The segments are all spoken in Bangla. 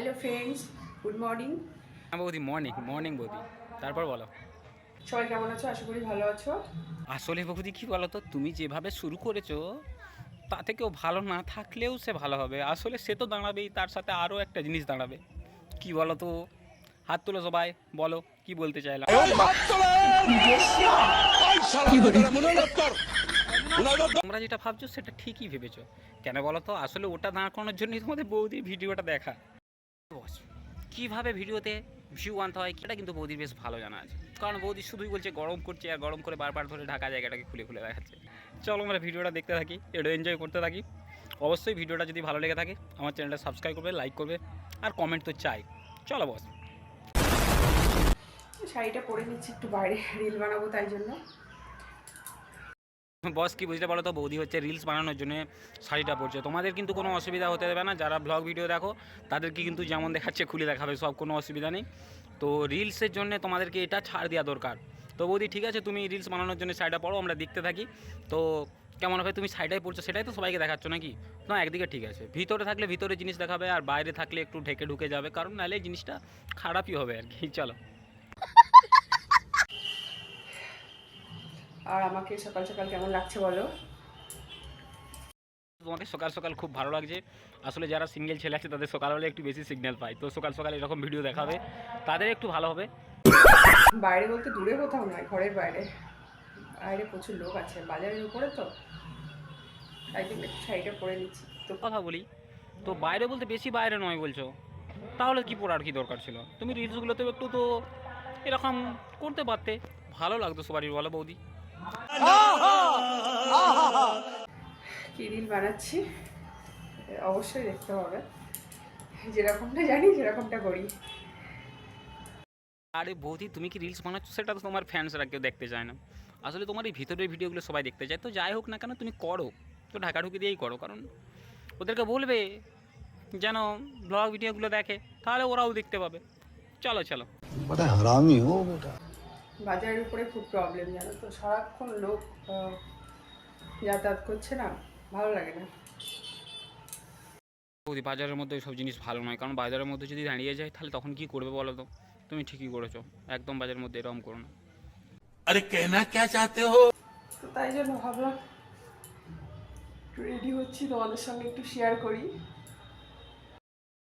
Hello friends, good morning. হ্যাঁ বৌদি, মর্নিং মর্নিং বৌদি। তারপর বলো, সবাই কেমন আছো? আশা করি ভালো আছো। আসলে বৌদি কী বলো তো, তুমি যেভাবে শুরু করেছো তাতে কেউ ভালো না থাকলেও সে ভালো হবে। আসলে সে তো দাঁড়াবেই, তার সাথে আরও একটা জিনিস দাঁড়াবে। কি বলো তো, হাত তোলো সবাই, বলো কি বলতে চাইলাম। তোমরা যেটা ভাবছো সেটা ঠিকই ভেবেছো। কেন বলো তো, আসলে ওটা দাঁড় করানোর জন্যই তোমাদের বৌদির ভিডিওটা দেখা। কীভাবে ভিডিওতে ভিউ আনতে হয় সেটা কিন্তু বৌদির বেশ ভালো জানা আছে। কারণ বৌদি শুধুই বলছে গরম করছে আর গরম করে বারবার ধরে ঢাকা জায়গাটাকে খুলে খুলে দেখাচ্ছে। চলো আমরা ভিডিওটা দেখতে থাকি, একটু এনজয় করতে থাকি। অবশ্যই ভিডিওটা যদি ভালো লেগে থাকে আমার চ্যানেলটা সাবস্ক্রাইব করবে, লাইক করবে, আর কমেন্ট তো চাই। চলো বস। শাড়িটা পরে নিচ্ছি, একটু বাইরে রিল বানাবো তাই জন্য। বস কি বুঝতে পারো তো, বৌদি হচ্ছে রিলস বানানোর জন্য শাড়িটা পরছে। তোমাদের কিন্তু কোনো অসুবিধা হতে দেবে না, যারা ব্লগ ভিডিও দেখো তাদেরকে কিন্তু যেমন দেখাচ্ছে খুলে দেখাবে সব, কোনো অসুবিধা নেই। তো রিলসের জন্য তোমাদেরকে এটা ছাড় দেওয়া দরকার। তো বৌদি ঠিক আছে, তুমি রিলস বানানোর জন্য শাড়িটা পরো, আমরা দেখতে থাকি। তো কেমন হবে, তুমি শাড়িটাই পরছো সেটাই তো সবাইকে দেখাচ্ছ নাকি? না, একদিকে ঠিক আছে, ভিতরে থাকলে ভিতরে জিনিস দেখাবে, আর বাইরে থাকলে একটু ঢেকে ঢুকে যাবে, কারণ নাহলে জিনিসটা খারাপই হবে আর কি। চলো। আর আমাকে সকাল সকাল কেমন লাগছে বলো? তোমাকে সকাল সকাল খুব ভালো লাগছে। আসলে যারা সিঙ্গেল ছেলে আছে তাদের সকালবেলা একটু বেশি সিগন্যাল পায়, তো সকাল সকাল এরকম ভিডিও দেখাবে তাদের একটু ভালো হবে। বাইরে বলতে দূরে কোথাও নয়, ঘরের বাইরে। বাইরে প্রচুর লোক আছে, বাজারের উপরে তো, তাই জন্য একটু শাড়িটা পরে নিচ্ছি। তো কথা বলি, তো বাইরে বলতে বেশি বাইরে নয় বলছো, তাহলে কি পড়ার কি দরকার ছিল? তুমি রিলসগুলোতে একটু তো এরকম করতে পারতে, ভালো লাগতো সবারই, বলো বৌদি। কি রিল বানাচ্ছি অবশ্যই দেখতে হবে, যেরকমটা জানি সেরকমটা করি। আরে বৌদি, তুমি কি রিলস বানাচ্ছ সেটা তো তোমার ফ্যান্সরা কেউ দেখতে চায় না। আসলে তোমার এই ভিতরের ভিডিওগুলো সবাই দেখতে চায়। তো যাই হোক না কেন, তুমি করো, তো ঢাকাঢুকি দিয়েই করো, কারণ ওদেরকে বলবে যেন ব্লগ ভিডিওগুলো দেখে, তাহলে ওরাও দেখতে পাবে। চলো চলো। হারামি হো বেটা। বাজারের উপরে খুব প্রবলেম, জানো তো, সারাক্ষণ লোক যাতায়াত করছে না, ভালো লাগে না। বৌদি, বাজারের মধ্যে সব জিনিস ভালো নয়, কারণ বাজারের মধ্যে যদি দাঁড়িয়ে যায় তাহলে তখন কি করবে বলো তো? তুমি ঠিকই করেছো, একদম বাজারের মধ্যে এরকম করো না। আরে কেনা কে চাতে হো? তো তাই জন্য ভাবলাম রেডি হচ্ছি, তোমাদের সঙ্গে একটু শেয়ার করি।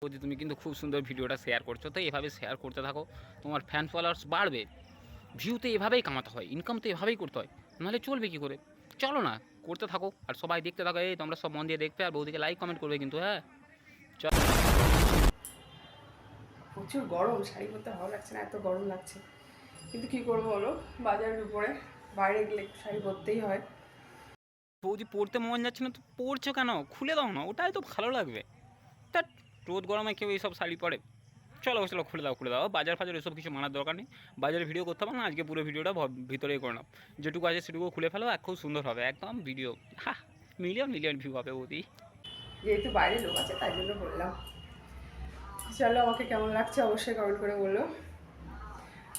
বৌদি, তুমি কিন্তু খুব সুন্দর ভিডিওটা শেয়ার করছো, তো এভাবে শেয়ার করতে থাকো, তোমার ফ্যান ফলোয়ার্স বাড়বে। ভিউ তো এভাবেই কামাতে হয়, ইনকাম তো এভাবেই করতে হয়, নাহলে চলবে কী করে? চলো না, করতে থাকো আর সবাই দেখতে থাকো। এই তোমরা সব মন দিয়ে দেখবে আর বৌদিকে লাইক কমেন্ট করবে কিন্তু, হ্যাঁ। চলো। প্রচুর গরম, শাড়ি পরতে ভালো লাগছে না, এত গরম লাগছে, কিন্তু কি করবো বলো, বাজারের উপরে বাইরে গেলে একটু শাড়ি পরতেই হয়। বৌদি, পড়তে মন যাচ্ছে না তো পড়ছো কেন? খুলে দাও না, ওটাই তো ভালো লাগবে। তা রোদ গরমে কেউ এইসব শাড়ি পরে? চলো চলো, খুলে দাও খুলে দাও, বাজার ফাজার এসব কিছু মানার দরকার নেই। বাজারে ভিডিও করতে হবে না, আজকে পুরো ভিডিওটা ভিতরেই করে নাও। যেটুকু আছে সেটুকু খুলে ফেলো, আর খুব সুন্দর হবে একদম ভিডিও। হ্যাঁ, মিলিয়ন মিলিয়ন ভিউ হবে বৌদি। যেহেতু বাইরে লোক আছে তাই জন্য বললাম। চলো, আমাকে কেমন লাগছে অবশ্যই কমেন্ট করে বললো,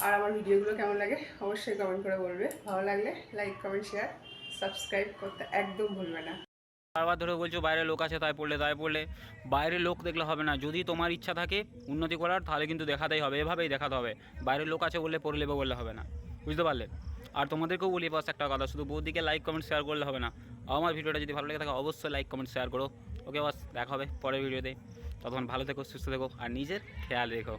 আর আমার ভিডিওগুলো কেমন লাগে অবশ্যই কমেন্ট করে বলবে। ভালো লাগলে লাইক কমেন্ট শেয়ার সাবস্ক্রাইব করতে একদম ভুলবে না। বারবার ধরে বলছো বাইরে লোক আছে তাই পড়লে, বাইরে লোক দেখলে হবে না। যদি তোমার ইচ্ছা থাকে উন্নতি করার, তাহলে কিন্তু দেখাতেই হবে, এভাবেই দেখাতে হবে। বাইরের লোক আছে বললে পড়ে নেবে বললে হবে না, বুঝতে পারলে? আর তোমাদেরকেও বলি বাস একটা কথা, শুধু বৌদিকে লাইক কমেন্ট শেয়ার করলে হবে না, আমার ভিডিওটা যদি ভালো লেগে থাকে অবশ্যই লাইক কমেন্ট শেয়ার করো। ওকে বাস, দেখা হবে পরের ভিডিওতে। ততক্ষণ ভালো থেকো, সুস্থ থেকো, আর নিজের খেয়াল রেখো।